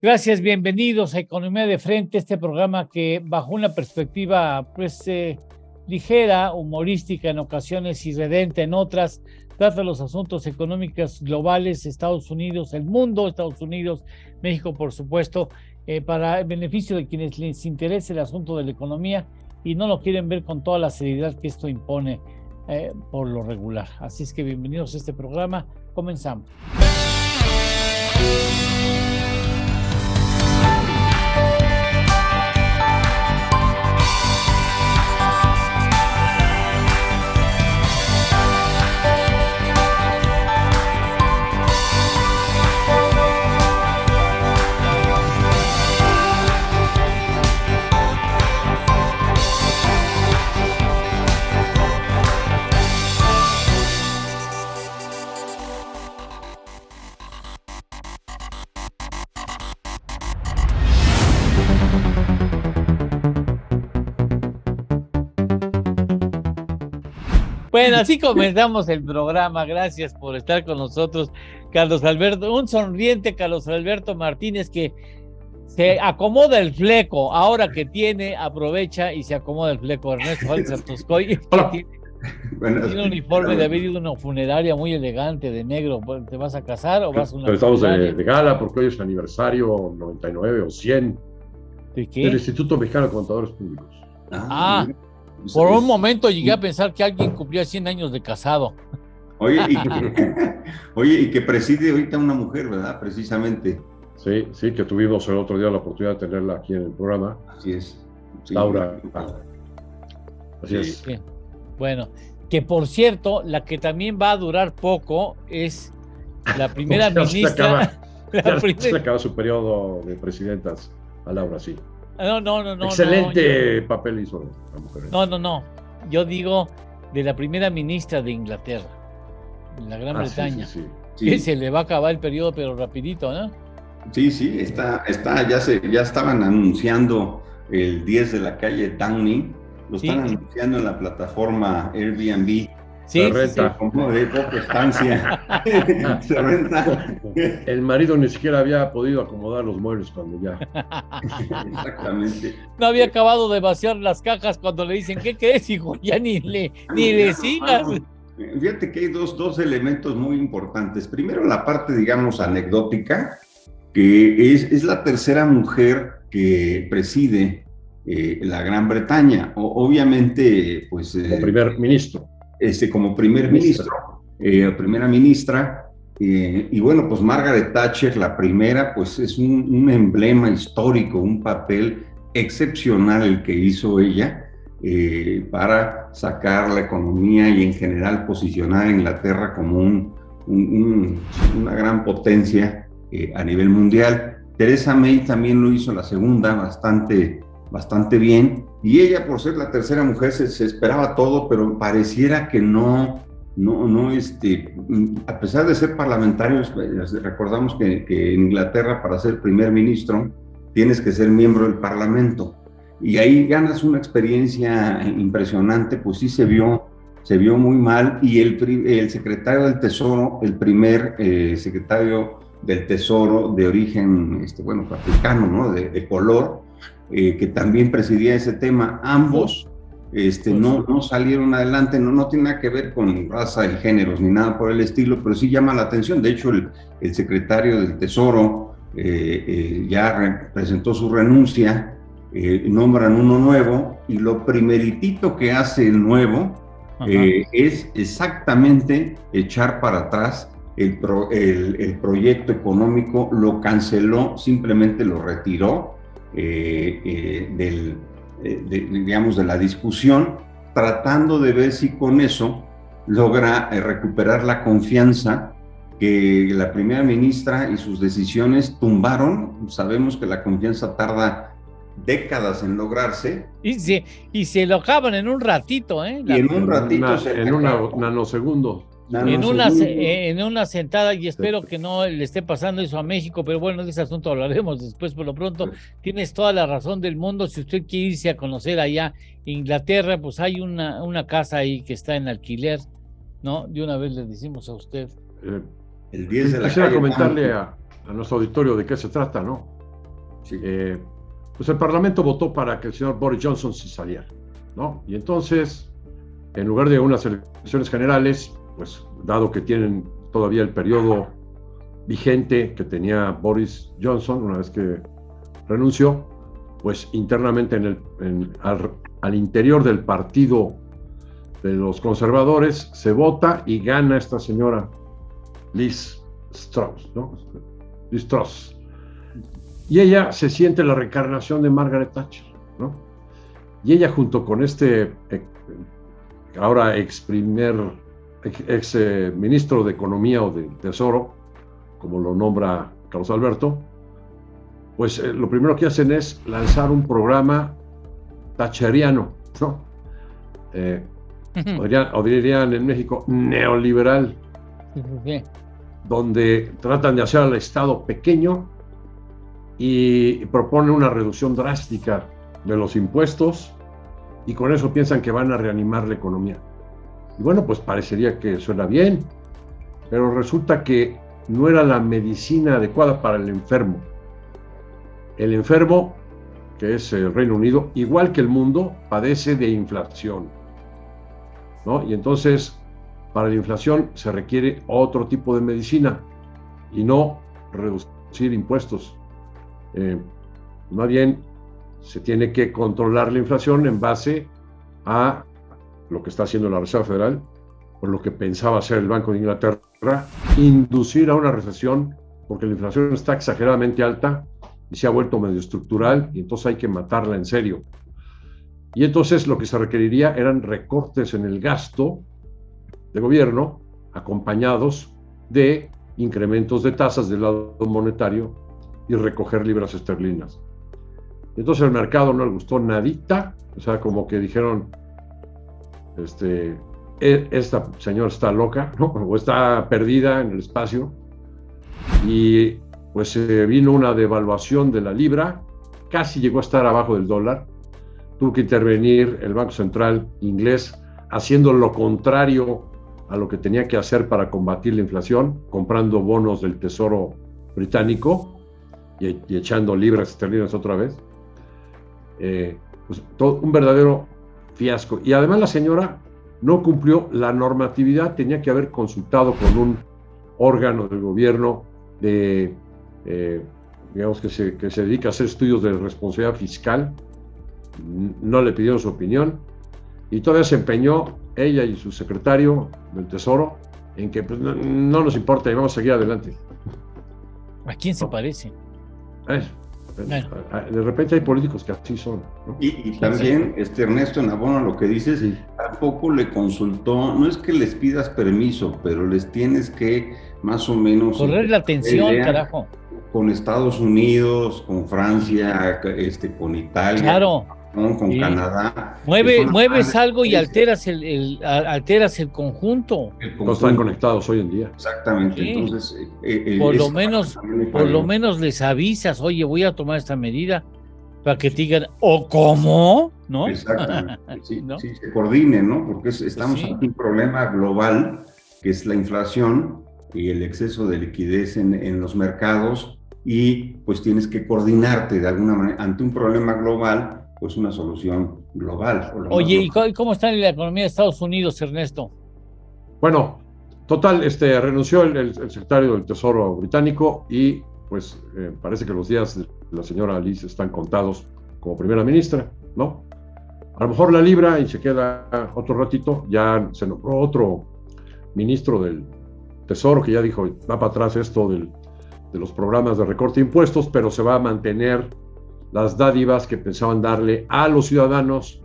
Gracias, bienvenidos a Economía de Frente, este programa que bajo una perspectiva ligera, humorística en ocasiones, irredente en otras, trata los asuntos económicos globales, Estados Unidos, el mundo, Estados Unidos, México, por supuesto, para el beneficio de quienes les interese el asunto de la economía y no lo quieren ver con toda la seriedad que esto impone por lo regular. Así es que bienvenidos a este programa, comenzamos. Bueno, así comenzamos el programa. Gracias por estar con nosotros, Carlos Alberto. Un sonriente Carlos Alberto Martínez que se acomoda el fleco. Ahora que tiene, aprovecha y se acomoda el fleco. Ernesto Fález Toscoy, que tiene un uniforme de haber ido a una funeraria muy elegante de negro. ¿Te vas a casar o vas a una Pero estamos de gala porque hoy es aniversario 99 o 100 ¿de qué? del Instituto Mexicano de Contadores Públicos. Por un momento llegué a pensar que alguien cumplía 100 años de casado. Oye, y que preside ahorita una mujer, ¿verdad? Precisamente. Sí, que tuvimos el otro día la oportunidad de tenerla aquí en el programa. Así es. Sí. Laura. Así es. Sí. Bueno, que por cierto, la que también va a durar poco es la primera ministra. Se acaba su periodo de presidentas a Laura, sí. No. Excelente papel hizo la mujer. No. Yo digo de la primera ministra de Inglaterra, en la Gran Bretaña. Sí. Que se le va a acabar el periodo, pero rapidito, ¿no? Sí, ya estaban anunciando el 10 de la calle Downing, lo están anunciando en la plataforma Airbnb. Se renta. Como de poca estancia. Se renta. El marido ni siquiera había podido acomodar los muebles cuando ya. Exactamente. No había acabado de vaciar las cajas cuando le dicen, ¿qué crees, hijo? Ya ni le sigas. Fíjate que hay dos elementos muy importantes. Primero, la parte, digamos, anecdótica, que es la tercera mujer que preside la Gran Bretaña. Obviamente, pues... Como primer ministro. Como primer ministro, primera ministra, y bueno, pues Margaret Thatcher, la primera, pues es un emblema histórico, un papel excepcional el que hizo ella para sacar la economía y en general posicionar a Inglaterra como una gran potencia a nivel mundial. Theresa May también lo hizo la segunda, bastante bien, y ella, por ser la tercera mujer, se esperaba todo, pero pareciera que no, a pesar de ser parlamentarios, recordamos que en Inglaterra, para ser primer ministro, tienes que ser miembro del Parlamento, y ahí ganas una experiencia impresionante. Pues sí se vio muy mal, y el secretario del Tesoro, el primer secretario del Tesoro de origen, africano, ¿no? De color, que también presidía ese tema, ambos no salieron adelante. No tiene nada que ver con raza y géneros ni nada por el estilo, pero sí llama la atención. De hecho, el secretario del Tesoro ya presentó su renuncia, nombran uno nuevo, y lo primeritito que hace el nuevo es exactamente echar para atrás el proyecto económico, lo canceló, simplemente lo retiró de la discusión, tratando de ver si con eso logra recuperar la confianza que la primera ministra y sus decisiones tumbaron. Sabemos que la confianza tarda décadas en lograrse. Y se lo acaban en un ratito, ¿eh? Y en un ratito en un nanosegundo. En una sentada, y espero que no le esté pasando eso a México, pero bueno, de ese asunto hablaremos después. Por lo pronto, tienes toda la razón del mundo. Si usted quiere irse a conocer allá Inglaterra, pues hay una casa ahí que está en alquiler, ¿no? De una vez le decimos a usted. El 10 de la Quisiera calle. Comentarle a nuestro auditorio de qué se trata, ¿no? Sí. Pues el Parlamento votó para que el señor Boris Johnson se saliera, ¿no? Y entonces, en lugar de unas elecciones generales, pues dado que tienen todavía el periodo vigente que tenía Boris Johnson una vez que renunció, pues internamente al interior del partido de los conservadores se vota y gana esta señora Liz Truss, ¿no? Liz Truss. Y ella se siente la reencarnación de Margaret Thatcher, ¿no? Y ella junto con ahora ex ministro de Economía o de Tesoro, como lo nombra Carlos Alberto, pues lo primero que hacen es lanzar un programa thatcheriano, ¿no? O dirían en México, neoliberal, donde tratan de hacer al Estado pequeño y proponen una reducción drástica de los impuestos y con eso piensan que van a reanimar la economía. Y bueno, pues parecería que suena bien, pero resulta que no era la medicina adecuada para el enfermo. El enfermo, que es el Reino Unido, igual que el mundo, padece de inflación, ¿no? Y entonces, para la inflación se requiere otro tipo de medicina y no reducir impuestos. Más bien, se tiene que controlar la inflación en base a lo que está haciendo la Reserva Federal, o lo que pensaba hacer el Banco de Inglaterra, inducir a una recesión, porque la inflación está exageradamente alta y se ha vuelto medio estructural, y entonces hay que matarla en serio. Y entonces lo que se requeriría eran recortes en el gasto de gobierno, acompañados de incrementos de tasas del lado monetario y recoger libras esterlinas. Entonces al mercado no le gustó nadita, o sea, como que dijeron, esta señora está loca, ¿no? O está perdida en el espacio, y pues vino una devaluación de la libra, casi llegó a estar abajo del dólar, tuvo que intervenir el Banco Central inglés haciendo lo contrario a lo que tenía que hacer para combatir la inflación, comprando bonos del Tesoro británico y echando libras esterlinas otra vez. Pues todo un verdadero fiasco. Y además la señora no cumplió la normatividad, tenía que haber consultado con un órgano del gobierno digamos que se dedica a hacer estudios de responsabilidad fiscal, no le pidieron su opinión y todavía se empeñó ella y su secretario del Tesoro en que pues, no nos importa y vamos a seguir adelante. ¿A quién se parece? Bueno. De repente hay políticos que así son, ¿no? Y también, Ernesto, en abono a lo que dices, sí. Tampoco le consultó, no es que les pidas permiso, pero les tienes que más o menos... correr la atención, carajo. Con Estados Unidos, con Francia, con Italia, claro, con Canadá. Mueves algo y alteras el conjunto. No están conectados hoy en día. Exactamente, sí. Entonces... por lo menos les avisas, oye, voy a tomar esta medida, para que te digan, ¿o cómo? ¿No? Exactamente, sí, ¿no? Sí, se coordine, ¿no? Porque estamos ante un problema global, que es la inflación y el exceso de liquidez en los mercados, y pues tienes que coordinarte de alguna manera ante un problema global, pues una solución global. Oye, ¿y cómo está la economía de Estados Unidos, Ernesto? Bueno, total, renunció el secretario del Tesoro británico y pues parece que los días de la señora Liz están contados como primera ministra, ¿no? A lo mejor la libra y se queda otro ratito, ya se nombró otro ministro del Tesoro que ya dijo, va para atrás esto de los programas de recorte de impuestos, pero se va a mantener las dádivas que pensaban darle a los ciudadanos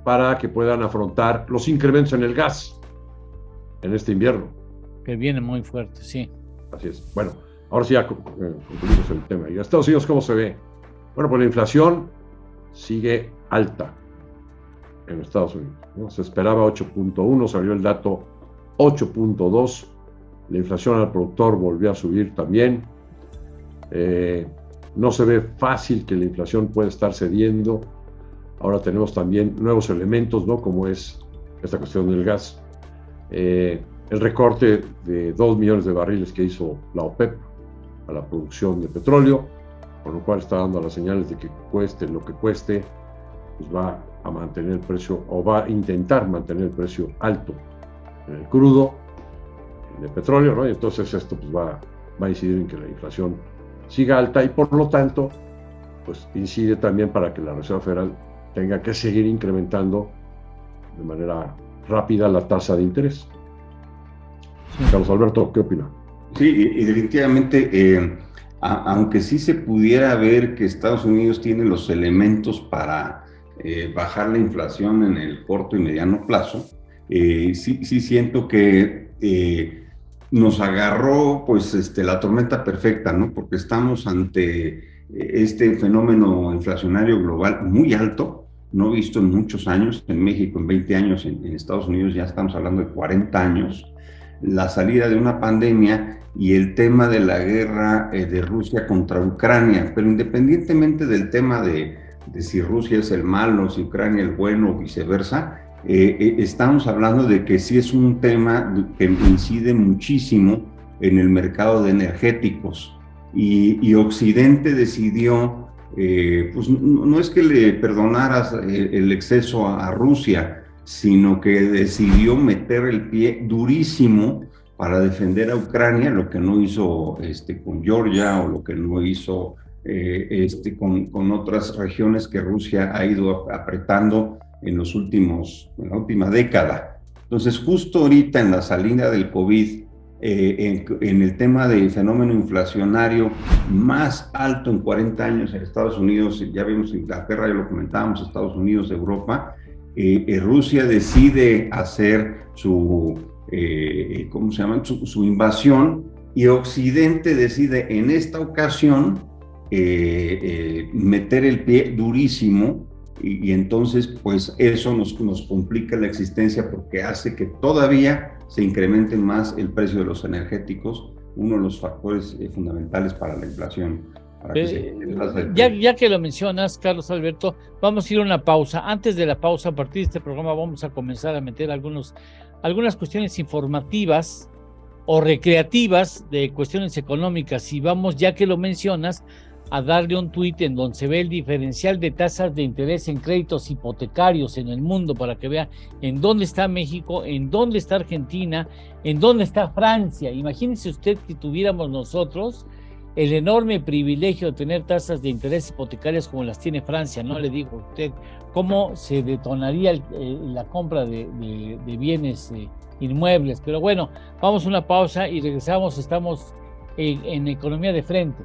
para que puedan afrontar los incrementos en el gas en este invierno. Que viene muy fuerte, sí. Así es. Bueno, ahora sí ya concluimos el tema. ¿Y a Estados Unidos cómo se ve? Bueno, pues la inflación sigue alta en Estados Unidos, ¿no? Se esperaba 8.1, salió el dato 8.2. La inflación al productor volvió a subir también. No se ve fácil que la inflación pueda estar cediendo. Ahora tenemos también nuevos elementos, ¿no? Como es esta cuestión del gas. El recorte de 2 millones de barriles que hizo la OPEP a la producción de petróleo, por lo cual está dando las señales de que cueste lo que cueste, pues va a mantener el precio, o va a intentar mantener el precio alto en el crudo, en el petróleo, ¿no? Y entonces esto pues va a incidir en que la inflación siga alta, y por lo tanto pues incide también para que la Reserva Federal tenga que seguir incrementando de manera rápida la tasa de interés. Carlos Alberto, ¿qué opina? Sí, y definitivamente, aunque sí se pudiera ver que Estados Unidos tiene los elementos para bajar la inflación en el corto y mediano plazo, sí siento que nos agarró pues la tormenta perfecta, ¿no? Porque estamos ante este fenómeno inflacionario global muy alto, no visto en muchos años, en México en 20 años, en Estados Unidos ya estamos hablando de 40 años, la salida de una pandemia y el tema de la guerra de Rusia contra Ucrania. Pero independientemente del tema de si Rusia es el malo, si Ucrania el bueno o viceversa, estamos hablando de que sí es un tema que incide muchísimo en el mercado de energéticos, y Occidente decidió, pues no es que le perdonaras el exceso a Rusia, sino que decidió meter el pie durísimo para defender a Ucrania, lo que no hizo con Georgia, o lo que no hizo con otras regiones que Rusia ha ido apretando en la última década. Entonces, justo ahorita en la salida del COVID, en el tema del fenómeno inflacionario más alto en 40 años en Estados Unidos, ya vimos Inglaterra, ya lo comentábamos, Estados Unidos, Europa, Rusia decide hacer su invasión, y Occidente decide en esta ocasión meter el pie durísimo, y entonces pues eso nos complica la existencia, porque hace que todavía se incremente más el precio de los energéticos, uno de los factores fundamentales para la inflación. Ya que lo mencionas, Carlos Alberto, vamos a ir a una pausa. Antes de la pausa, a partir de este programa, vamos a comenzar a meter algunas cuestiones informativas o recreativas de cuestiones económicas, y vamos, ya que lo mencionas, a darle un tuit en donde se ve el diferencial de tasas de interés en créditos hipotecarios en el mundo, para que vea en dónde está México, en dónde está Argentina, en dónde está Francia. Imagínese usted que tuviéramos nosotros el enorme privilegio de tener tasas de interés hipotecarias como las tiene Francia. No le digo a usted cómo se detonaría la compra de bienes inmuebles. Pero bueno, vamos a una pausa y regresamos. Estamos en Economía de Frente.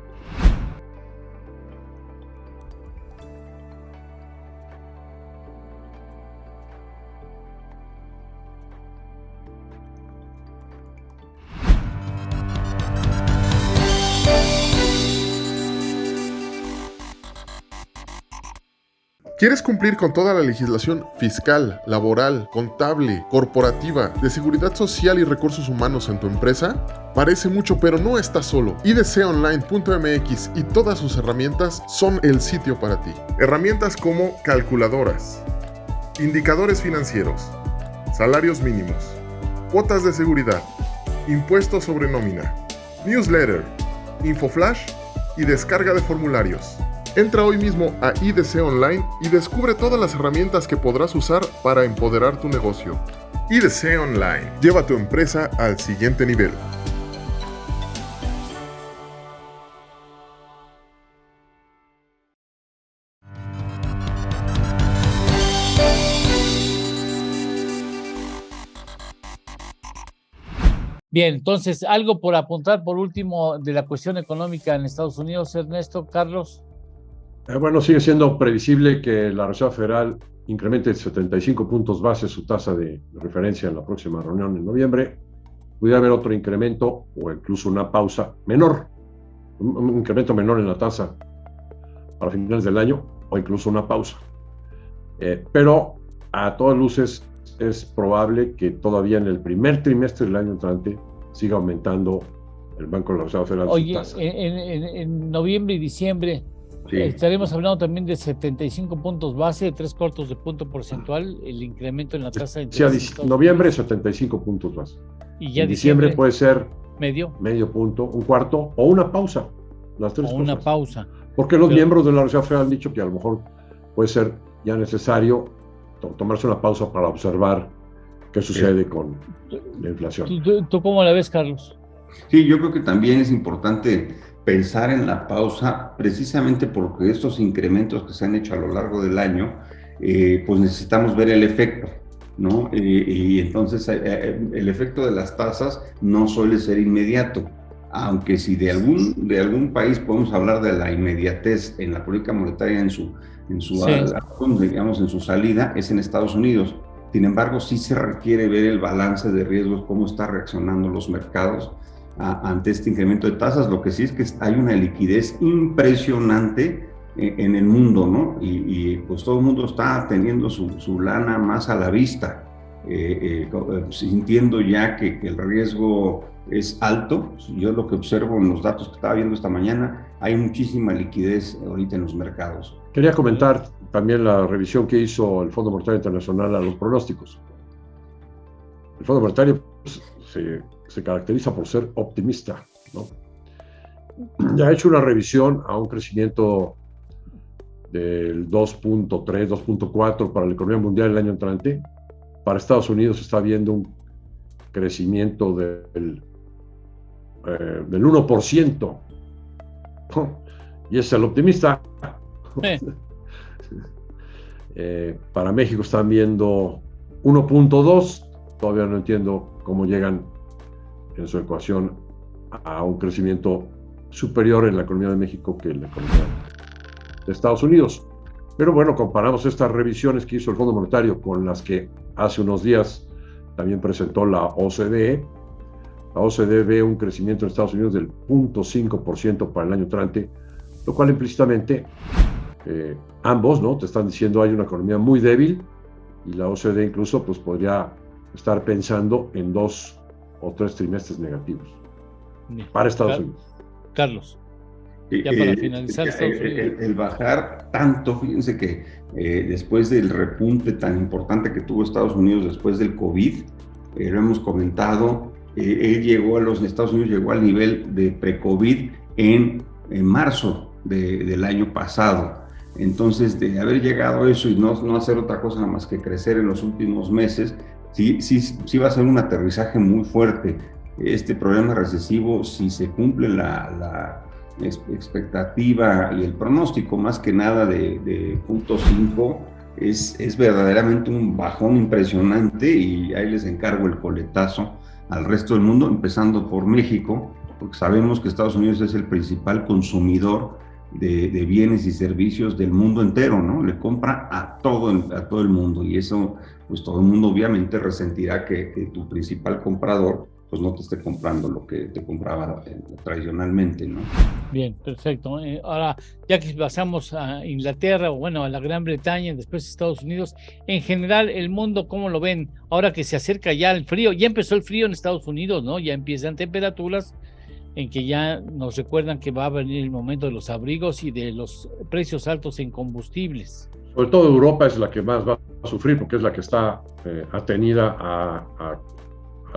¿Quieres cumplir con toda la legislación fiscal, laboral, contable, corporativa, de seguridad social y recursos humanos en tu empresa? Parece mucho, pero no estás solo. idconline.mx y todas sus herramientas son el sitio para ti. Herramientas como calculadoras, indicadores financieros, salarios mínimos, cuotas de seguridad, impuestos sobre nómina, newsletter, infoflash y descarga de formularios. Entra hoy mismo a IDC Online y descubre todas las herramientas que podrás usar para empoderar tu negocio. IDC Online. Lleva tu empresa al siguiente nivel. Bien, entonces, algo por apuntar por último de la cuestión económica en Estados Unidos, Ernesto, Carlos. Bueno, sigue siendo previsible que la Reserva Federal incremente 75 puntos base su tasa de referencia en la próxima reunión en noviembre. Pudiera haber otro incremento o incluso una pausa menor, un incremento menor en la tasa para finales del año, o incluso una pausa. Pero a todas luces es probable que todavía en el primer trimestre del año entrante siga aumentando el Banco de la Reserva Federal su tasa. En noviembre y diciembre sí, estaremos hablando también de 75 puntos base, de 3 cuartos de punto porcentual, el incremento en la tasa de interés. Sí, noviembre 75 puntos base. Y ya en diciembre puede ser medio punto, un cuarto o una pausa. Las tres cosas. Una pausa. Porque los miembros de la Reserva Federal han dicho que a lo mejor puede ser ya necesario tomarse una pausa para observar qué sucede con la inflación. ¿Tú cómo la ves, Carlos? Sí, yo creo que también es importante pensar en la pausa, precisamente porque estos incrementos que se han hecho a lo largo del año, pues necesitamos ver el efecto, ¿no? Y entonces el efecto de las tasas no suele ser inmediato, aunque si de algún país podemos hablar de la inmediatez en la política monetaria en su digamos, en su salida, es en Estados Unidos. Sin embargo, sí se requiere ver el balance de riesgos, cómo están reaccionando los mercados ante este incremento de tasas. Lo que sí es que hay una liquidez impresionante en el mundo, ¿no? Y pues todo el mundo está teniendo su lana más a la vista, sintiendo ya que el riesgo es alto. Yo lo que observo en los datos que estaba viendo esta mañana, hay muchísima liquidez ahorita en los mercados. Quería comentar también la revisión que hizo el Fondo Monetario Internacional a los pronósticos. El Fondo Monetario pues, se caracteriza por ser optimista, ¿no? Ya ha hecho una revisión a un crecimiento del 2.3, 2.4 para la economía mundial el año entrante. Para Estados Unidos se está viendo un crecimiento del 1%. Y es el optimista. Para México están viendo 1.2. Todavía no entiendo cómo llegan en su ecuación a un crecimiento superior en la economía de México que en la economía de Estados Unidos. Pero bueno, comparamos estas revisiones que hizo el Fondo Monetario con las que hace unos días también presentó la OCDE. La OCDE ve un crecimiento en Estados Unidos del 0.5% para el año entrante, lo cual implícitamente ambos, ¿no? Te están diciendo hay una economía muy débil, y la OCDE incluso pues podría estar pensando en 2 o 3 trimestres negativos para Estados Unidos. Carlos, ya para finalizar, el bajar tanto, fíjense que después del repunte tan importante que tuvo Estados Unidos después del COVID, lo hemos comentado, Estados Unidos llegó al nivel de pre-COVID en marzo del año pasado. Entonces, de haber llegado a eso y no hacer otra cosa nada más que crecer en los últimos meses, sí va a ser un aterrizaje muy fuerte. Este problema recesivo, si se cumple la expectativa y el pronóstico, más que nada de 0.5, es verdaderamente un bajón impresionante, y ahí les encargo el coletazo al resto del mundo, empezando por México, porque sabemos que Estados Unidos es el principal consumidor de bienes y servicios del mundo entero, ¿no? Le compra a todo el mundo, y eso, pues todo el mundo obviamente resentirá que tu principal comprador pues no te esté comprando lo que te compraba tradicionalmente, ¿no? Bien, perfecto. Ahora, ya que pasamos a Inglaterra, o bueno, a la Gran Bretaña, después Estados Unidos, en general, el mundo, ¿cómo lo ven? Ahora que se acerca ya el frío, ya empezó el frío en Estados Unidos, ¿no? Ya empiezan temperaturas en que ya nos recuerdan que va a venir el momento de los abrigos y de los precios altos en combustibles. Sobre todo Europa es la que más va a sufrir, porque es la que está atenida a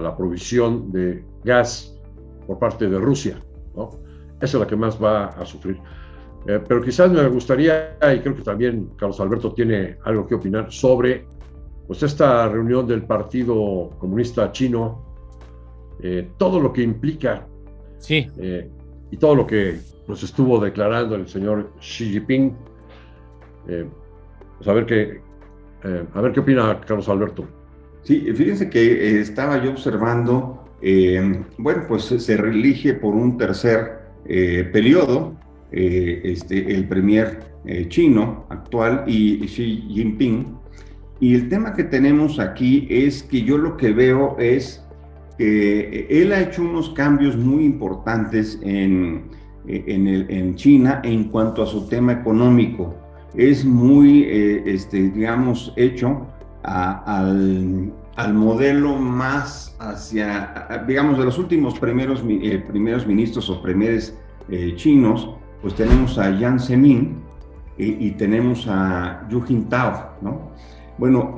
la provisión de gas por parte de Rusia, ¿no? Esa es la que más va a sufrir. Pero quizás me gustaría, y creo que también Carlos Alberto tiene algo que opinar sobre pues esta reunión del Partido Comunista Chino, todo lo que implica, sí, y todo lo que pues estuvo declarando el señor Xi Jinping. Pues a ver qué opina Carlos Alberto. Sí, fíjense que estaba yo observando, bueno, pues se reelige por un tercer periodo el premier chino actual, y Xi Jinping, y el tema que tenemos aquí es que yo lo que veo es que él ha hecho unos cambios muy importantes en China en cuanto a su tema económico. Es muy, digamos, hecho al modelo más hacia, digamos, de los últimos primeros ministros o premieres chinos, pues tenemos a Jiang Zemin y tenemos a Hu Jintao, ¿no? Bueno,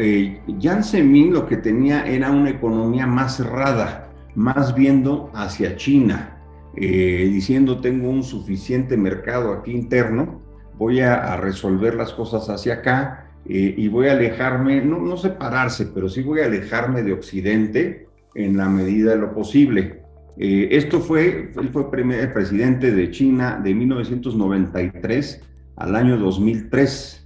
Jiang Zemin lo que tenía era una economía más cerrada, más viendo hacia China. diciendo tengo un suficiente mercado aquí interno, voy a resolver las cosas hacia acá y voy a alejarme, no separarse, pero sí voy a alejarme de Occidente en la medida de lo posible. Él fue primer presidente de China de 1993 al año 2003.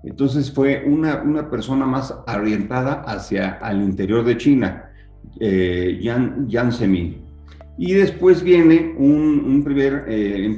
Entonces fue una persona más orientada hacia el interior de China, Jiang Zemin. Y después viene un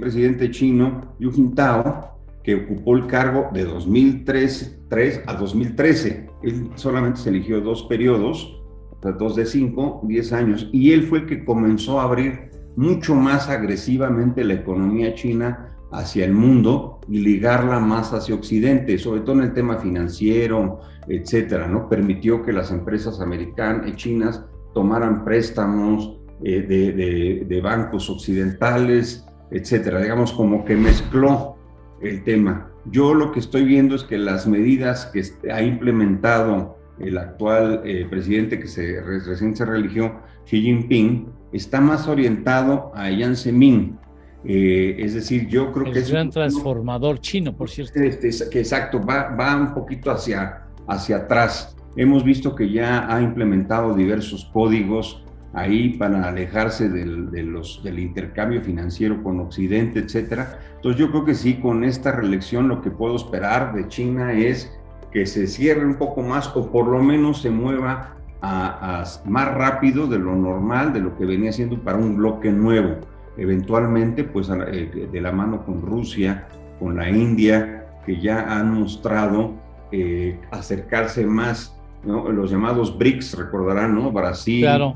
presidente chino, Hu Jintao, que ocupó el cargo de 2003 a 2013. Él solamente se eligió 2 periodos, o sea, 2 de 5, 10 años, y él fue el que comenzó a abrir mucho más agresivamente la economía china hacia el mundo y ligarla más hacia Occidente, sobre todo en el tema financiero, etcétera, ¿no? Permitió que las empresas americanas y chinas tomaran préstamos de bancos occidentales, etcétera. Digamos, como que mezcló el tema. Yo lo que estoy viendo es que las medidas que ha implementado el actual presidente que recién se religió, Xi Jinping, está más orientado a Jiang Zemin. Es decir, yo creo que es un gran transformador chino, por cierto. Exacto, va un poquito hacia atrás. Hemos visto que ya ha implementado diversos códigos ahí para alejarse del intercambio financiero con Occidente, etcétera. Entonces yo creo que sí, con esta reelección lo que puedo esperar de China es que se cierre un poco más o por lo menos se mueva más rápido de lo normal, de lo que venía siendo para un bloque nuevo. Eventualmente, pues de la mano con Rusia, con la India, que ya han mostrado acercarse más, ¿no? Los llamados BRICS, recordarán, ¿no? Brasil, claro.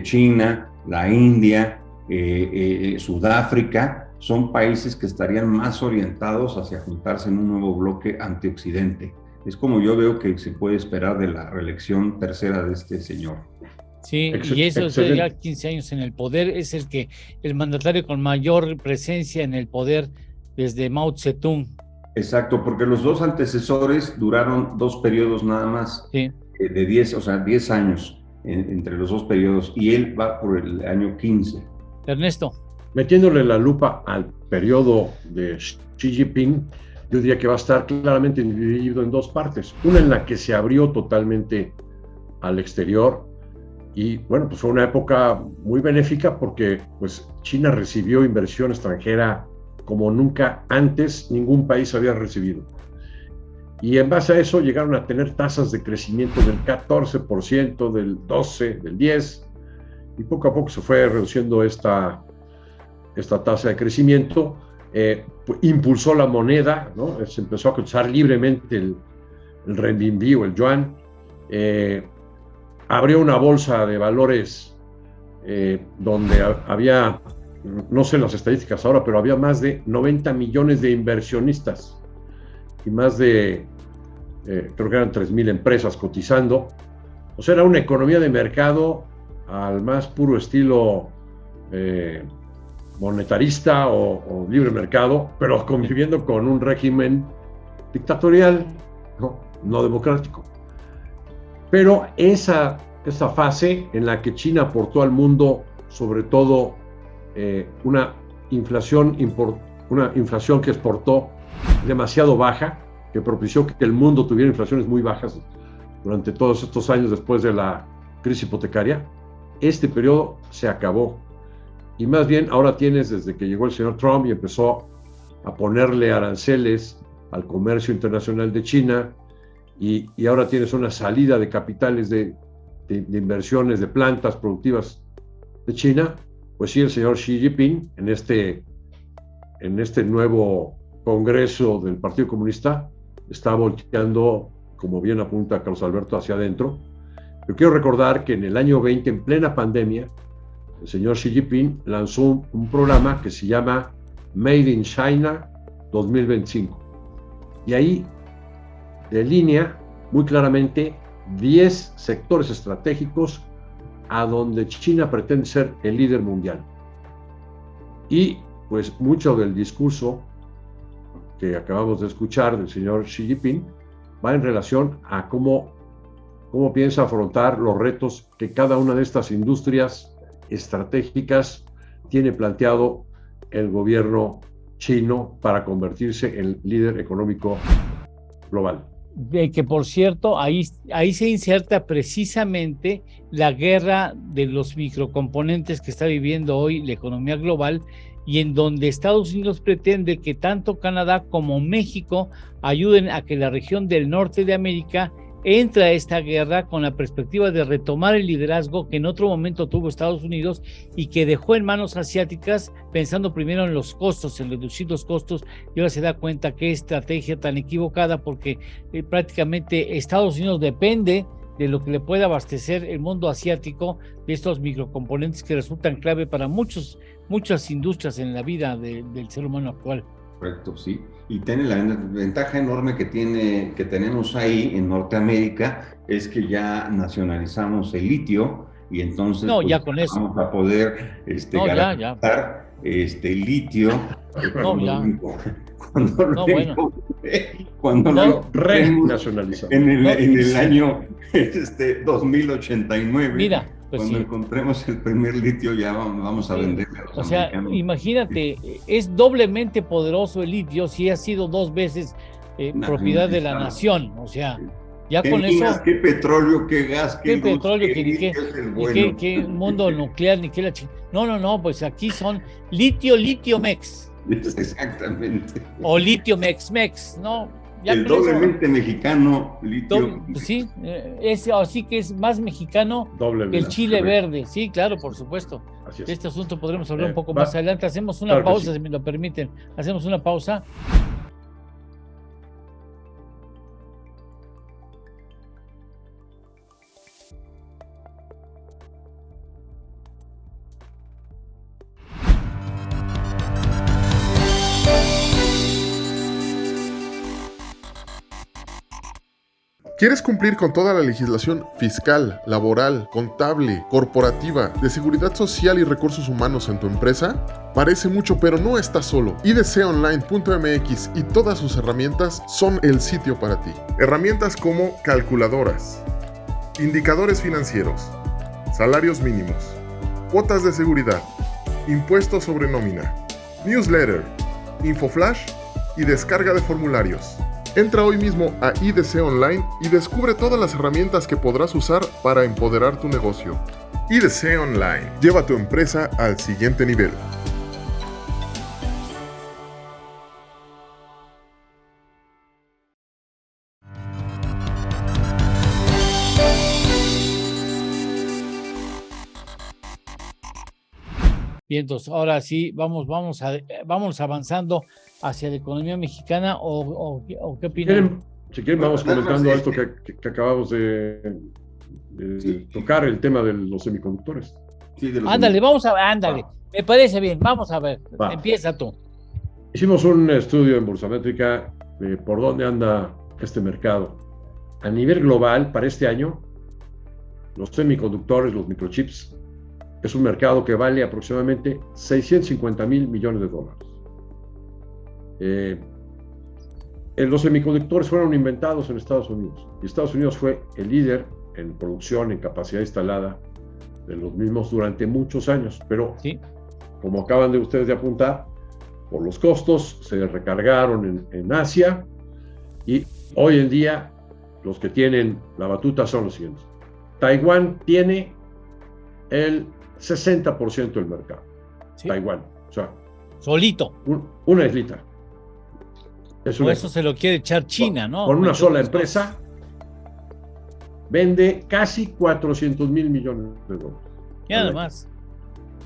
China, la India, Sudáfrica, son países que estarían más orientados hacia juntarse en un nuevo bloque anti-Occidente. Es como yo veo que se puede esperar de la reelección tercera de este señor. Sí, y eso es ya 15 años en el poder, es el mandatario con mayor presencia en el poder desde Mao Zedong. Exacto, porque los 2 antecesores duraron 2 periodos nada más, sí. De 10 años entre los 2 periodos, y él va por el año 15. Ernesto. Metiéndole la lupa al periodo de Xi Jinping, yo diría que va a estar claramente dividido en 2 partes. Una en la que se abrió totalmente al exterior, y bueno, pues fue una época muy benéfica porque pues China recibió inversión extranjera como nunca antes ningún país había recibido. Y en base a eso llegaron a tener tasas de crecimiento del 14%, del 12%, del 10%, y poco a poco se fue reduciendo esta tasa de crecimiento. Impulsó la moneda, ¿no? Se empezó a cotizar libremente el renminbi o el yuan. Abrió una bolsa de valores donde había, no sé las estadísticas ahora, pero había más de 90 millones de inversionistas y más de, creo que eran 3,000 empresas cotizando. O sea, era una economía de mercado al más puro estilo monetarista o libre mercado, pero conviviendo con un régimen dictatorial, no democrático. Pero esa fase en la que China aportó al mundo, sobre todo una inflación que exportó demasiado baja, que propició que el mundo tuviera inflaciones muy bajas durante todos estos años después de la crisis hipotecaria, este periodo se acabó. Y más bien ahora tienes, desde que llegó el señor Trump y empezó a ponerle aranceles al comercio internacional de China, y ahora tienes una salida de capitales de inversiones de plantas productivas de China, pues sí, el señor Xi Jinping en este nuevo Congreso del Partido Comunista está volteando, como bien apunta Carlos Alberto, hacia adentro. Yo quiero recordar que en el año 20, en plena pandemia, el señor Xi Jinping lanzó un programa que se llama Made in China 2025. Y ahí delinea muy claramente 10 sectores estratégicos a donde China pretende ser el líder mundial. Y pues mucho del discurso que acabamos de escuchar del señor Xi Jinping va en relación a cómo piensa afrontar los retos que cada una de estas industrias estratégicas tiene planteado el gobierno chino para convertirse en líder económico global. De que, por cierto, ahí se inserta precisamente la guerra de los microcomponentes que está viviendo hoy la economía global, y en donde Estados Unidos pretende que tanto Canadá como México ayuden a que la región del norte de América entre a esta guerra con la perspectiva de retomar el liderazgo que en otro momento tuvo Estados Unidos y que dejó en manos asiáticas, pensando primero en los costos, en reducir los costos, y ahora se da cuenta qué estrategia tan equivocada, porque prácticamente Estados Unidos depende de lo que le pueda abastecer el mundo asiático de estos microcomponentes que resultan clave para muchas industrias en la vida del ser humano actual. Correcto, sí. Y tiene la ventaja enorme que tenemos ahí en Norteamérica, es que ya nacionalizamos el litio y entonces no, ya con eso vamos a poder garantizar el litio cuando lo renacionalizamos en el año 2089. Mira, pues cuando encontremos el primer litio ya vamos a venderlo a los americanos. Imagínate, es doblemente poderoso el litio si ha sido 2 veces propiedad de la nación, o sea, ya con eso... ¿Qué petróleo, qué gas, qué petróleo, qué mundo nuclear, ni qué la No, pues aquí son litio-mex. Exactamente. O litio-mex-mex, ¿no? Ya el doblemente mexicano litio. Sí, así que es más mexicano que el chile verde. Sí, claro, por supuesto. De este asunto podremos hablar un poco más adelante. Hacemos una pausa, si me lo permiten. Hacemos una pausa. ¿Quieres cumplir con toda la legislación fiscal, laboral, contable, corporativa, de seguridad social y recursos humanos en tu empresa? Parece mucho, pero no estás solo. idconline.mx y todas sus herramientas son el sitio para ti. Herramientas como calculadoras, indicadores financieros, salarios mínimos, cuotas de seguridad, impuestos sobre nómina, newsletter, infoflash y descarga de formularios. Entra hoy mismo a IDC Online y descubre todas las herramientas que podrás usar para empoderar tu negocio. IDC Online. Lleva tu empresa al siguiente nivel. Bien, entonces ahora sí vamos avanzando hacia la economía mexicana, o qué opinan. Si quieren vamos comentando esto que acabamos de tocar, el tema de los semiconductores. Sí, ándale, me parece bien, vamos a ver, empieza tú. Hicimos un estudio en Bursamétrica de por dónde anda este mercado. A nivel global, para este año, los semiconductores, los microchips, es un mercado que vale aproximadamente $650,000 millones. Los semiconductores fueron inventados en Estados Unidos y Estados Unidos fue el líder en producción, en capacidad instalada de los mismos durante muchos años, pero como acaban de ustedes de apuntar, por los costos se recargaron en Asia, y hoy en día los que tienen la batuta son los siguientes. Taiwán tiene el 60% del mercado. Taiwán, o sea, solito. Una islita. Por eso se lo quiere echar China, ¿no? Con una sola empresa vende casi $400,000 millones. Y además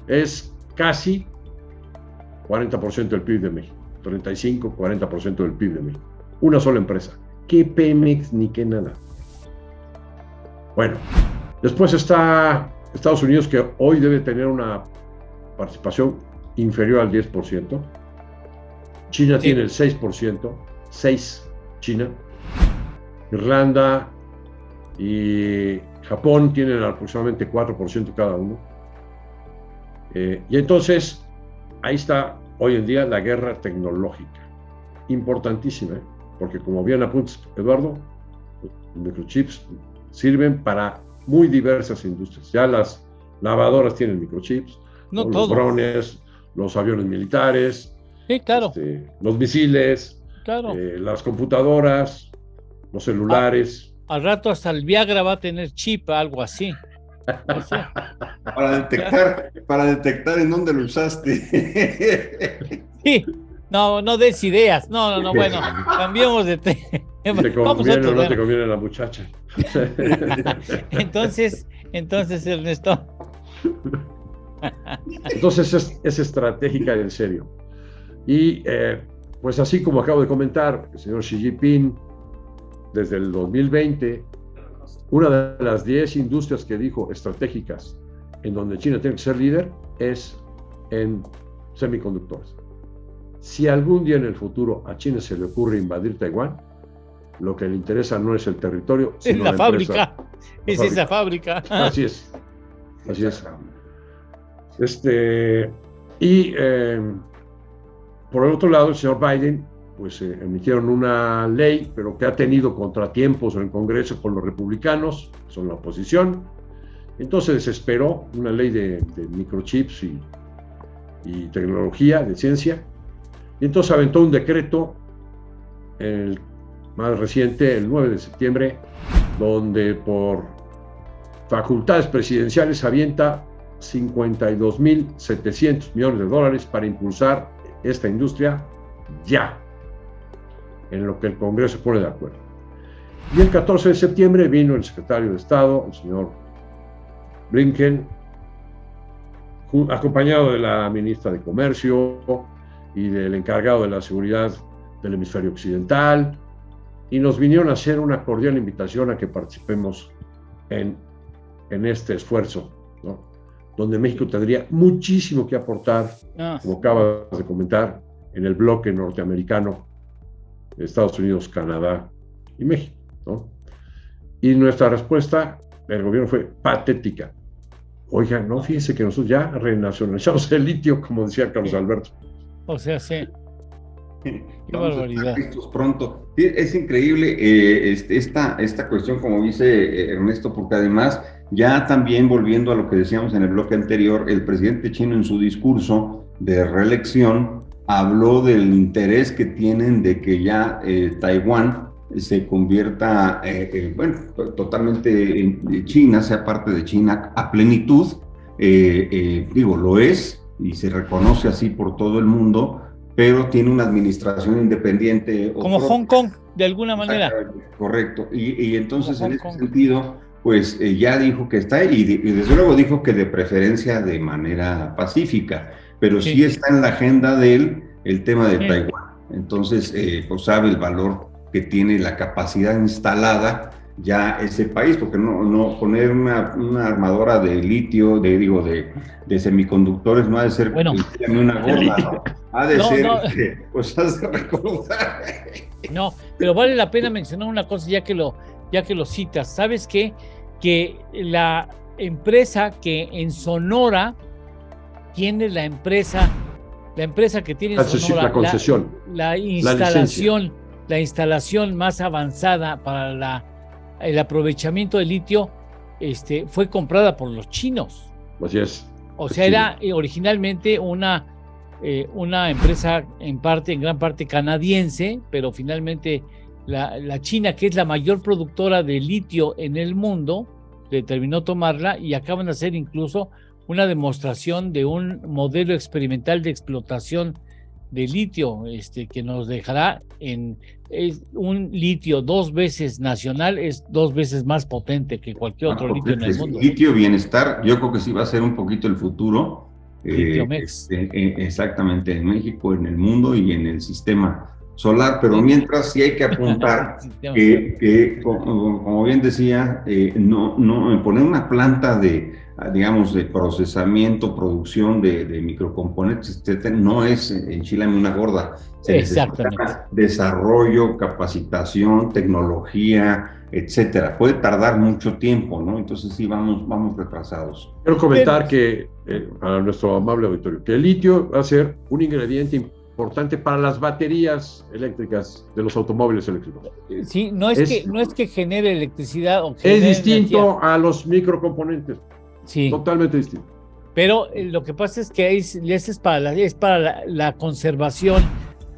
es casi 40% del PIB de México, 35-40% del PIB de México. Una sola empresa. ¿Qué Pemex ni qué nada? Bueno, después está Estados Unidos, que hoy debe tener una participación inferior al 10%. China tiene el 6%, 6 China. Irlanda y Japón tienen aproximadamente 4% cada uno. Y entonces, ahí está hoy en día la guerra tecnológica, importantísima, porque como bien apuntas, Eduardo, los microchips sirven para muy diversas industrias. Ya las lavadoras tienen microchips, No Los todo. drones, los aviones militares, Sí, claro, los misiles, claro. las computadoras, los celulares. Al rato hasta el Viagra va a tener chip, algo así. No sé. Para detectar en dónde lo usaste. Sí, no des ideas. No, bueno, cambiemos de tema. Si te Vamos a conviene otro o no te tema. conviene la muchacha. Entonces, Ernesto. Entonces es estratégica y en serio. Y pues así como acabo de comentar, el señor Xi Jinping, desde el 2020, una de las 10 industrias que dijo estratégicas en donde China tiene que ser líder es en semiconductores. Si algún día en el futuro a China se le ocurre invadir Taiwán, lo que le interesa no es el territorio, sino Es la fábrica. Es esa fábrica. Así es. Así es. Por el otro lado, el señor Biden, pues emitieron una ley, pero que ha tenido contratiempos en el Congreso con los republicanos, son la oposición. Entonces desesperó una ley de microchips y tecnología, de ciencia. Y entonces aventó un decreto, el más reciente, el 9 de septiembre, donde por facultades presidenciales avienta 52.700 millones de dólares para impulsar esta industria ya, en lo que el Congreso pone de acuerdo. Y el 14 de septiembre vino el secretario de Estado, el señor Blinken, acompañado de la ministra de Comercio y del encargado de la seguridad del hemisferio occidental, y nos vinieron a hacer una cordial invitación a que participemos en este esfuerzo, ¿no? Donde México tendría muchísimo que aportar, como acabas de comentar, en el bloque norteamericano, Estados Unidos, Canadá y México, ¿no? Y nuestra respuesta del gobierno fue patética. Oiga, no, fíjense que nosotros ya renacionalizamos el litio, como decía Carlos Alberto. O sea, sí. Qué barbaridad. Pronto. Es increíble esta cuestión, como dice Ernesto, porque además, ya también volviendo a lo que decíamos en el bloque anterior, el presidente chino en su discurso de reelección habló del interés que tienen de que ya Taiwán se convierta, totalmente en China, sea parte de China a plenitud. Lo es y se reconoce así por todo el mundo, pero tiene una administración independiente. Como Hong Kong, de alguna manera. Correcto. Y entonces, en ese sentido, pues ya dijo que está, y desde luego dijo que de preferencia de manera pacífica, pero sí está en la agenda de él el tema de Taiwán. Entonces, pues sabe el valor que tiene la capacidad instalada ya ese país, porque no poner una armadora de litio, de semiconductores, no ha de ser ni una gorda, ¿no? Ha de ser, pues has de recordar. No, pero vale la pena mencionar una cosa ya que lo citas. ¿Sabes qué? Que la empresa que en Sonora tiene la empresa que tiene en Sonora la concesión, la instalación más avanzada para el aprovechamiento del litio fue comprada por los chinos. Así es. O sea, era originalmente una empresa en gran parte canadiense, pero finalmente la China, que es la mayor productora de litio en el mundo, determinó tomarla y acaban de hacer incluso una demostración de un modelo experimental de explotación de litio, que nos dejará un litio 2 veces nacional, es 2 veces más potente que cualquier otro litio en el mundo. Litio bienestar, yo creo que sí va a ser un poquito el futuro. Exactamente, en México, en el mundo y en el sistema solar, pero mientras sí hay que apuntar que como bien decía, no poner una planta de procesamiento, producción de microcomponentes, etcétera, no es enchilame una gorda. Se necesita desarrollo, capacitación, tecnología, etcétera. Puede tardar mucho tiempo, ¿no? Entonces sí, vamos retrasados. Quiero comentar que, a nuestro amable auditorio, que el litio va a ser un ingrediente importante para las baterías eléctricas de los automóviles eléctricos. Sí, no es que genere electricidad. Es distinto a los microcomponentes. Sí. Totalmente distinto. Pero lo que pasa es que es para la conservación,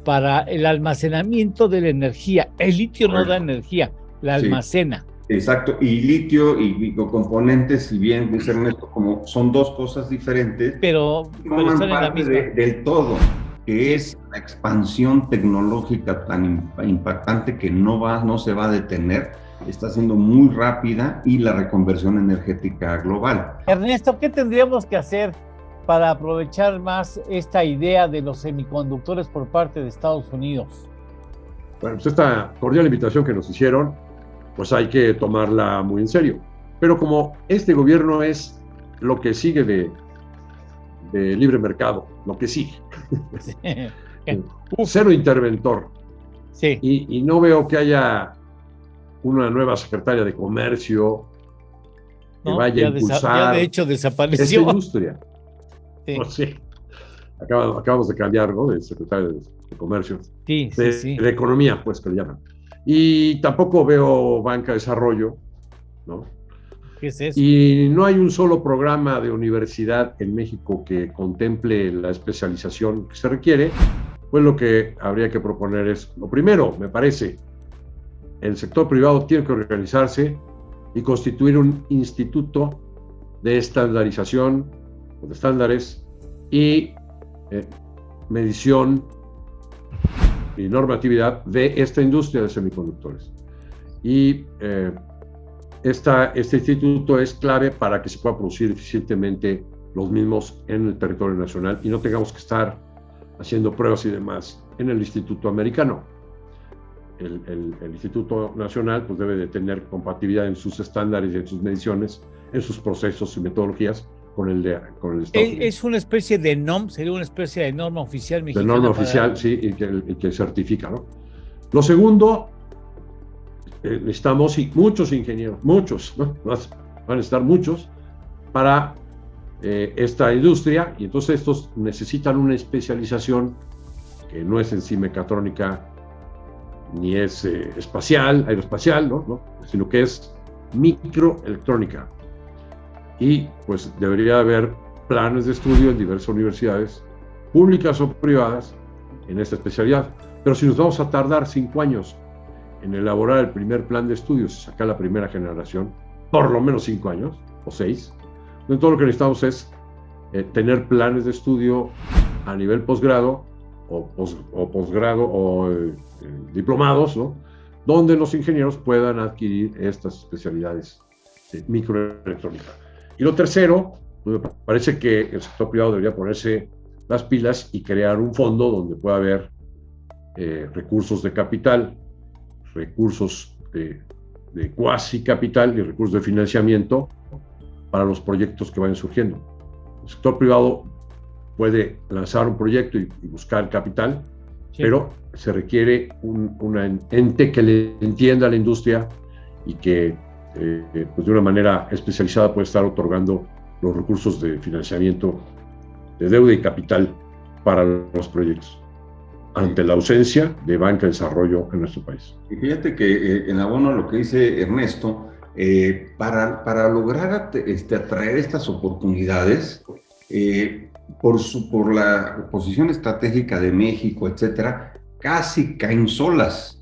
para el almacenamiento de la energía. El litio no da energía, la almacena. Exacto, y litio y componentes, si bien dice Ernesto, como son dos cosas diferentes, pero están en la misma. Del todo, que es la expansión tecnológica tan impactante que no se va a detener, está siendo muy rápida, y la reconversión energética global. Ernesto, ¿qué tendríamos que hacer para aprovechar más esta idea de los semiconductores por parte de Estados Unidos? Bueno, pues esta cordial invitación que nos hicieron, pues hay que tomarla muy en serio. Pero como este gobierno es lo que sigue de libre mercado, lo que sigue. Sí. Cero interventor. Sí. Y no veo que haya una nueva secretaria de Comercio que vaya a impulsar ya de hecho desapareció esta industria. Sí. Pues sí. Acabamos de cambiar, ¿no? De secretario de Comercio. Sí, de Economía, pues, que le llaman. Y tampoco veo banca de desarrollo, ¿no? ¿Qué es eso? Y no hay un solo programa de universidad en México que contemple la especialización que se requiere. Pues lo que habría que proponer es, lo primero, me parece, el sector privado tiene que organizarse y constituir un instituto de estandarización, de estándares y medición y normatividad de esta industria de semiconductores. Y este instituto es clave para que se pueda producir eficientemente los mismos en el territorio nacional y no tengamos que estar haciendo pruebas y demás en el Instituto Americano. El Instituto Nacional pues debe de tener compatibilidad en sus estándares, en sus mediciones, en sus procesos y metodologías con el Estado Unidos. Es una especie de NOM, sería una especie de norma oficial mexicana. De norma oficial, sí, y que certifica, ¿no? Lo segundo, necesitamos muchos ingenieros, muchos, ¿no? Van a estar muchos para esta industria, y entonces estos necesitan una especialización que no es en sí mecatrónica ni es aeroespacial, ¿no? Sino que es microelectrónica. Y pues debería haber planes de estudio en diversas universidades, públicas o privadas, en esta especialidad. Pero si nos vamos a tardar 5 años en elaborar el primer plan de estudios y sacar la primera generación, por lo menos 5 años, o 6, entonces todo lo que necesitamos es tener planes de estudio a nivel posgrado, o posgrado, o diplomados, ¿no? Donde los ingenieros puedan adquirir estas especialidades de microelectrónica. Y lo tercero, pues me parece que el sector privado debería ponerse las pilas y crear un fondo donde pueda haber recursos de capital, recursos de cuasi capital y recursos de financiamiento para los proyectos que vayan surgiendo. El sector privado puede lanzar un proyecto y buscar capital, sí, pero se requiere un ente que le entienda a la industria y que pues de una manera especializada puede estar otorgando los recursos de financiamiento, de deuda y capital para los proyectos, ante la ausencia de banca de desarrollo en nuestro país. Y fíjate que en abono a lo que dice Ernesto, para lograr atraer estas oportunidades, por la posición estratégica de México, etcétera, casi caen solas,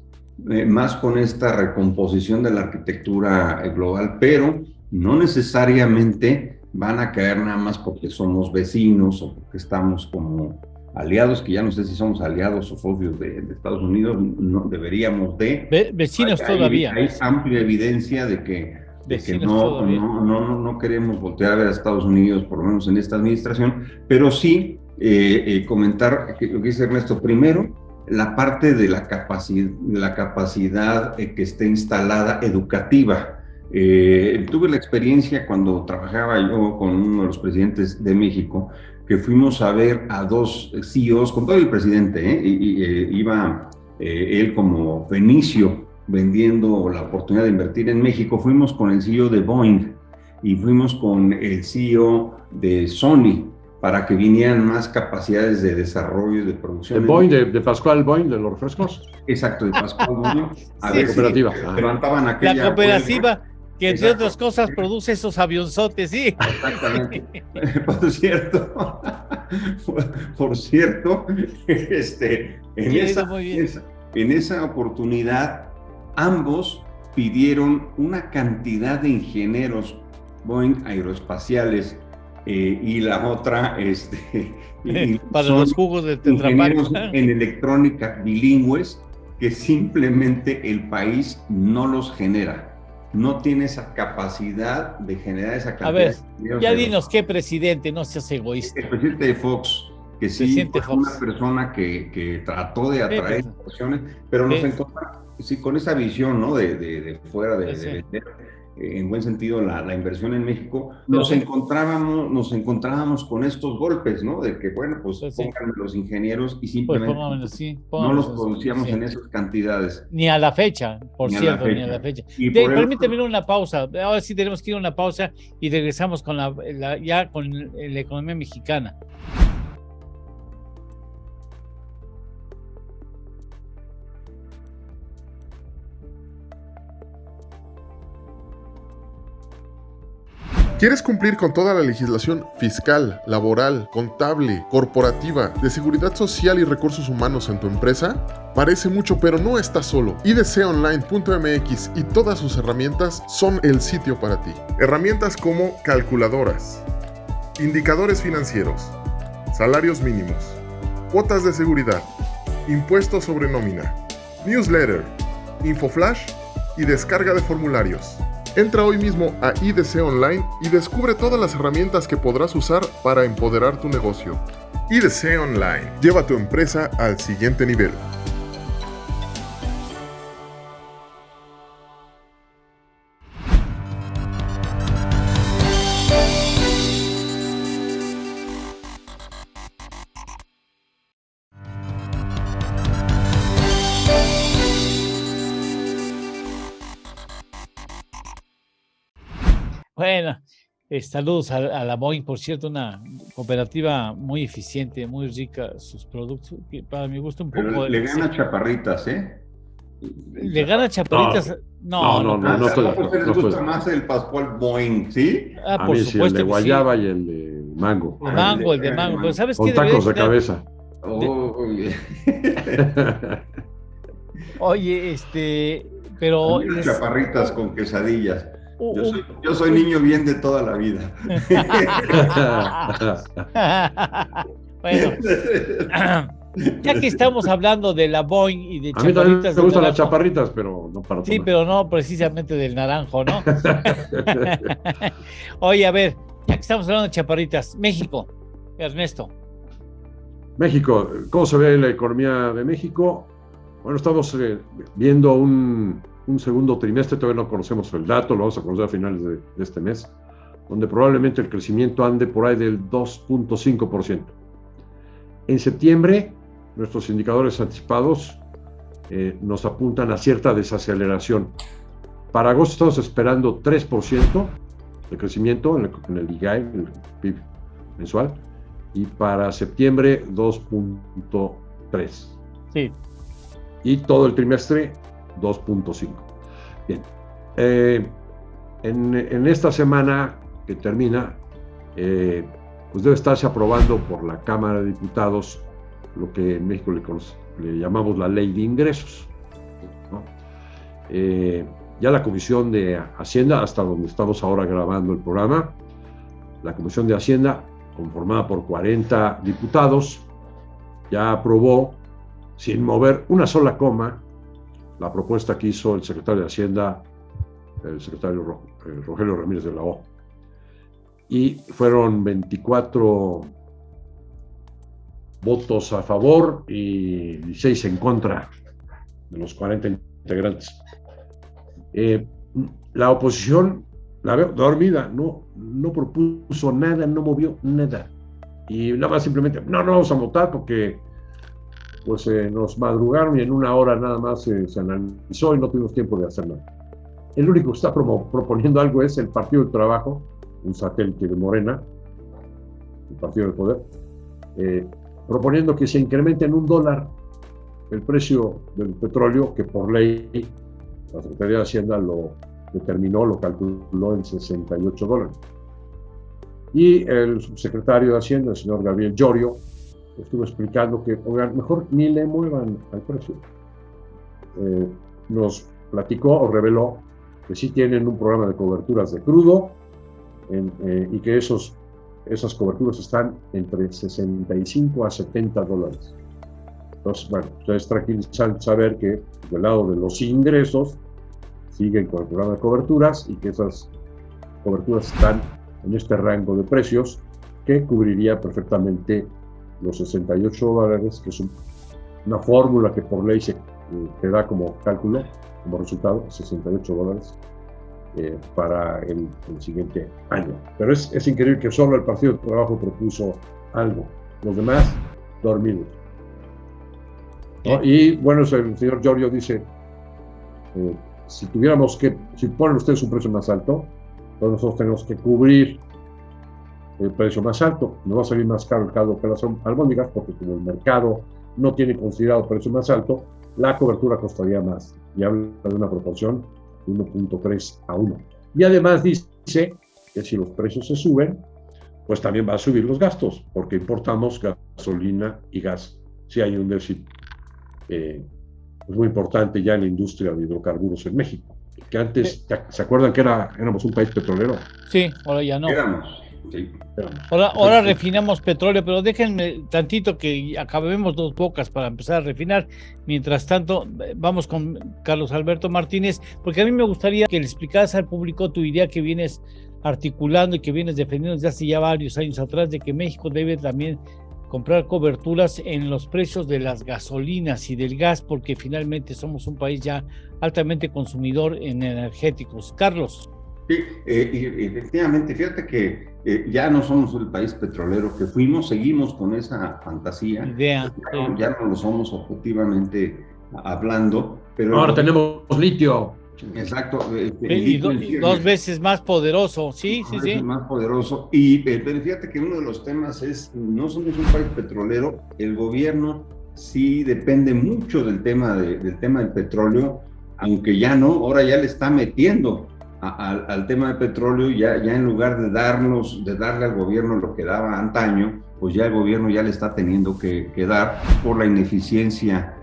más con esta recomposición de la arquitectura global, pero no necesariamente van a caer nada más porque somos vecinos o porque estamos como aliados, que ya no sé si somos aliados o socios de Estados Unidos, no deberíamos de... Vecinos todavía. Hay amplia evidencia de que no queremos voltear a ver a Estados Unidos, por lo menos en esta administración, pero sí comentar lo que dice Ernesto. Primero, la parte de la capacidad que esté instalada educativa. Tuve la experiencia cuando trabajaba yo con uno de los presidentes de México, que fuimos a ver a 2 CEOs, con todo el presidente, iba él como Fenicio vendiendo la oportunidad de invertir en México. Fuimos con el CEO de Boeing y fuimos con el CEO de Sony para que vinieran más capacidades de desarrollo y de producción. ¿De Boeing, de Pascual Boeing, de los refrescos? Exacto, de Pascual Boeing. A ver, cooperativa. Levantaban aquella... La cooperativa Que entre otras cosas produce esos avionzotes, sí. Exactamente. Por cierto, en esa oportunidad, ambos pidieron una cantidad de ingenieros Boeing aeroespaciales y la otra, para los jugos de Tetra Pak. Ingenieros en electrónica bilingües que simplemente el país no los genera. No tiene esa capacidad de generar esa cantidad. A ver, ya dinos qué presidente, no seas egoísta. El presidente de Fox, que sí fue una persona que trató de atraer inversiones, pero nos encontramos con esa visión, ¿no? de fuera de vender, en buen sentido, la inversión en México. Nos encontrábamos con estos golpes, ¿no? De que, bueno, pues pónganme los ingenieros y simplemente no los producíamos en esas cantidades. Ni a la fecha, por cierto, ni a la fecha. Permíteme una pausa. Ahora sí tenemos que ir a una pausa y regresamos con ya con la economía mexicana. ¿Quieres cumplir con toda la legislación fiscal, laboral, contable, corporativa, de seguridad social y recursos humanos en tu empresa? Parece mucho, pero no estás solo. idconline.mx y todas sus herramientas son el sitio para ti. Herramientas como calculadoras, indicadores financieros, salarios mínimos, cuotas de seguridad, impuestos sobre nómina, newsletter, infoflash y descarga de formularios. Entra hoy mismo a IDC Online y descubre todas las herramientas que podrás usar para empoderar tu negocio. IDC Online. Lleva tu empresa al siguiente nivel. Bueno, saludos a la Boeing, por cierto, una cooperativa muy eficiente, muy rica, sus productos, que para mi gusto un poco... Pero le gana Chaparritas, ¿eh? ¿Le gana Chaparritas? No estoy de acuerdo. Les gusta más el Pascual Boeing, ¿sí? A por mí supuesto, sí, el de guayaba y el de mango. El de mango, pero ¿sabes qué? Con tacos de cabeza. Oye, pero... Chaparritas con quesadillas. Yo soy niño bien de toda la vida. Bueno, ya que estamos hablando de la Boeing y de Chaparritas. A mí también me gustan las chaparritas, pero no para tomar. Sí, pero no precisamente del naranjo, ¿no? Oye, a ver, ya que estamos hablando de chaparritas, México, Ernesto. México, ¿cómo se ve la economía de México? Bueno, estamos viendo un segundo trimestre, todavía no conocemos el dato, lo vamos a conocer a finales de este mes, donde probablemente el crecimiento ande por ahí del 2.5%. En septiembre, nuestros indicadores anticipados nos apuntan a cierta desaceleración. Para agosto estamos esperando 3% de crecimiento en el IGAI, el PIB mensual, y para septiembre 2.3%. Sí. Y todo el trimestre 2.5. Bien. En esta semana que termina, pues debe estarse aprobando por la Cámara de Diputados lo que en México le llamamos la Ley de Ingresos, ¿no? Ya la Comisión de Hacienda, hasta donde estamos ahora grabando el programa, la Comisión de Hacienda, conformada por 40 diputados, ya aprobó, sin mover una sola coma, la propuesta que hizo el secretario de Hacienda, el secretario Rogelio Ramírez de la O. Y fueron 24 votos a favor y 16 en contra de los 40 integrantes. La oposición, la veo dormida, no propuso nada, no movió nada. Y nada más simplemente, no vamos a votar porque pues nos madrugaron y en una hora nada más se analizó y no tuvimos tiempo de hacer nada. El único que está proponiendo algo es el Partido del Trabajo, un satélite de Morena, el Partido del Poder, proponiendo que se incremente en $1 el precio del petróleo, que por ley la Secretaría de Hacienda lo lo calculó en $68. Y el subsecretario de Hacienda, el señor Gabriel Llorio, estuvo explicando que, oigan, mejor ni le muevan al precio. Nos platicó o reveló que sí tienen un programa de coberturas de crudo y que esas coberturas están entre $65 a $70. Entonces, bueno, es tranquilizante saber que del lado de los ingresos siguen con el programa de coberturas y que esas coberturas están en este rango de precios que cubriría perfectamente los $68, que es una fórmula que por ley te da como cálculo, como resultado, $68 para el siguiente año. Pero es increíble que solo el Partido del Trabajo propuso algo, los demás dormidos. ¿No? Y bueno, el señor Llorio dice, si ponen ustedes un precio más alto, entonces nosotros tenemos que cubrir el precio más alto. Nos va a salir más caro el caldo que las albóndigas, porque como el mercado no tiene considerado precio más alto, la cobertura costaría más. Y habla de una proporción de 1.3 a 1. Y además dice que si los precios se suben, pues también va a subir los gastos, porque importamos gasolina y gas. Si hay un déficit muy importante ya en la industria de hidrocarburos en México. Que antes, ¿se acuerdan que éramos un país petrolero? Sí, ahora ya no. Sí. Ahora refinamos petróleo, pero déjenme tantito que acabemos dos bocas para empezar a refinar. Mientras tanto, vamos con Carlos Alberto Martínez, porque a mí me gustaría que le explicaras al público tu idea que vienes articulando y que vienes defendiendo desde hace ya varios años atrás, de que México debe también comprar coberturas en los precios de las gasolinas y del gas, porque finalmente somos un país ya altamente consumidor en energéticos. Carlos. Sí, efectivamente, fíjate que ya no somos el país petrolero que fuimos, seguimos con esa fantasía. Ya no lo somos objetivamente hablando, pero ahora tenemos litio. Exacto. Y dos veces más poderoso, sí. Más poderoso. Pero fíjate que uno de los temas es, no somos un país petrolero, el gobierno sí depende mucho del tema del petróleo, aunque ya no, ahora ya le está metiendo al tema del petróleo, ya en lugar de darle al gobierno lo que daba antaño, pues ya el gobierno ya le está teniendo que dar por la ineficiencia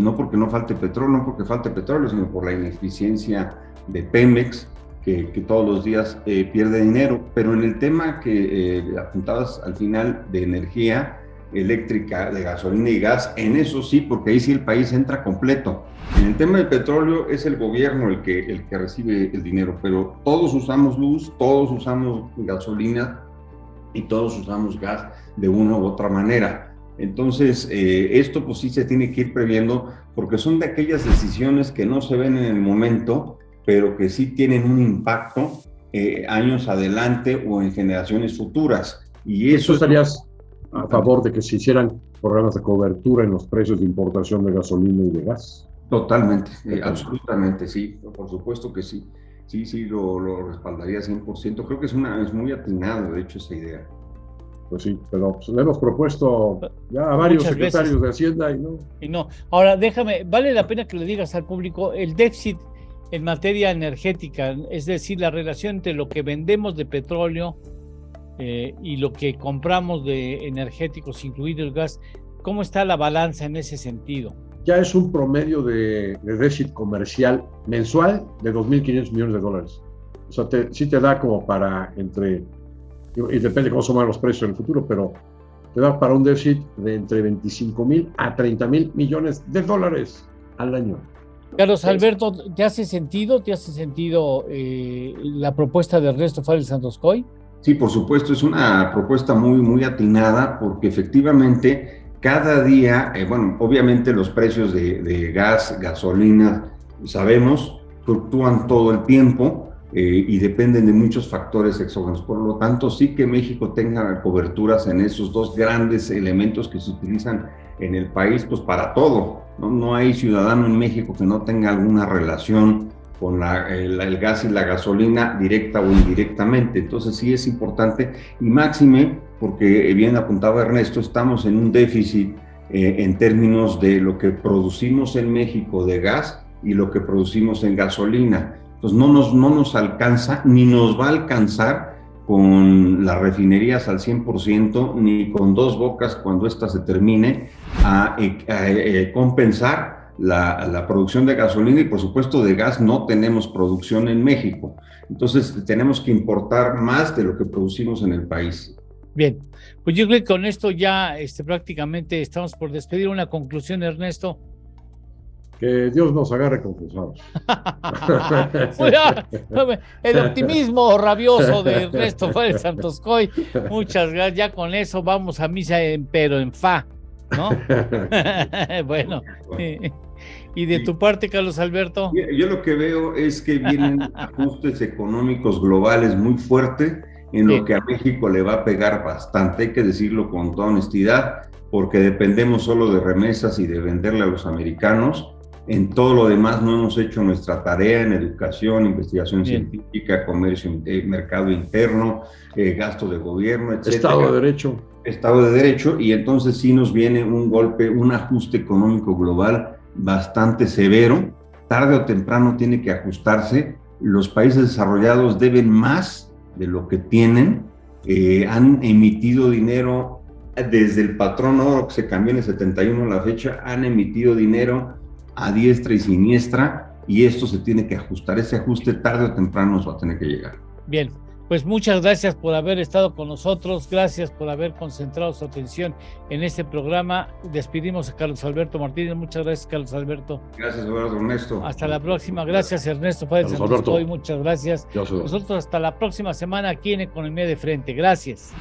no porque no falte petróleo, no porque falte petróleo, sino por la ineficiencia de Pemex, que todos los días pierde dinero. Pero en el tema que apuntabas al final de energía eléctrica, de gasolina y gas, en eso sí, porque ahí sí el país entra completo. En el tema del petróleo es el gobierno el que recibe el dinero, pero todos usamos luz, todos usamos gasolina y todos usamos gas de una u otra manera. Entonces, esto pues sí se tiene que ir previendo, porque son de aquellas decisiones que no se ven en el momento, pero que sí tienen un impacto años adelante o en generaciones futuras. Y eso... ¿Tú estarías a favor de que se hicieran programas de cobertura en los precios de importación de gasolina y de gas? Totalmente, absolutamente, sí, por supuesto que sí. Sí, lo respaldaría 100%. Creo que es muy atinado, de hecho, esa idea. Pues sí, pero le hemos propuesto ya a varios secretarios de Hacienda y no. Ahora, vale la pena que le digas al público el déficit en materia energética, es decir, la relación entre lo que vendemos de petróleo y lo que compramos de energéticos, incluido el gas. ¿Cómo está la balanza en ese sentido? Ya es un promedio de déficit comercial mensual de $2.500 millones. O sea, sí te da como para y depende cómo se muevan los precios en el futuro, pero te da para un déficit de entre 25,000 a 30,000 millones de dólares al año. Carlos Alberto, ¿te hace sentido la propuesta de Ernesto Fares Santoscoy? Sí, por supuesto, es una propuesta muy, muy atinada, porque efectivamente cada día, obviamente los precios de gas, gasolina, sabemos, fluctúan todo el tiempo. Y dependen de muchos factores exógenos. Por lo tanto, sí que México tenga coberturas en esos dos grandes elementos que se utilizan en el país, pues para todo. No hay ciudadano en México que no tenga alguna relación con el gas y la gasolina, directa o indirectamente. Entonces sí es importante, y máxime, porque bien apuntaba Ernesto, estamos en un déficit en términos de lo que producimos en México de gas y lo que producimos en gasolina. Entonces no nos alcanza, ni nos va a alcanzar con las refinerías al 100%, ni con Dos Bocas cuando ésta se termine, a compensar la producción de gasolina, y por supuesto de gas no tenemos producción en México. Entonces tenemos que importar más de lo que producimos en el país. Bien, pues yo creo que con esto ya prácticamente estamos por despedir. Una conclusión, Ernesto. Que Dios nos agarre confusados. El optimismo rabioso de Ernesto Juárez Santoscoy. Muchas gracias. Ya con eso vamos a misa, pero en fa, ¿no? Bueno. ¿Y de tu parte, Carlos Alberto? Yo lo que veo es que vienen ajustes económicos globales muy fuertes, en lo que a México le va a pegar bastante, hay que decirlo con toda honestidad, porque dependemos solo de remesas y de venderle a los americanos. En todo lo demás no hemos hecho nuestra tarea en educación, investigación científica, comercio, mercado interno, gasto de gobierno, etc. Estado de Derecho. Estado de Derecho, y entonces sí nos viene un golpe, un ajuste económico global bastante severo. Tarde o temprano tiene que ajustarse. Los países desarrollados deben más de lo que tienen. Han emitido dinero desde el patrón oro que se cambió en el 71 a la fecha, han emitido dinero a diestra y siniestra, y esto se tiene que ajustar. Ese ajuste tarde o temprano nos va a tener que llegar. Bien, pues muchas gracias por haber estado con nosotros, gracias por haber concentrado su atención en este programa. Despedimos a Carlos Alberto Martínez. Muchas gracias, Carlos Alberto. Gracias, Eduardo, Ernesto. Hasta la próxima. Gracias, Ernesto Juárez Santoscoy. Muchas gracias. Nosotros hasta la próxima semana aquí en Economía de Frente. Gracias.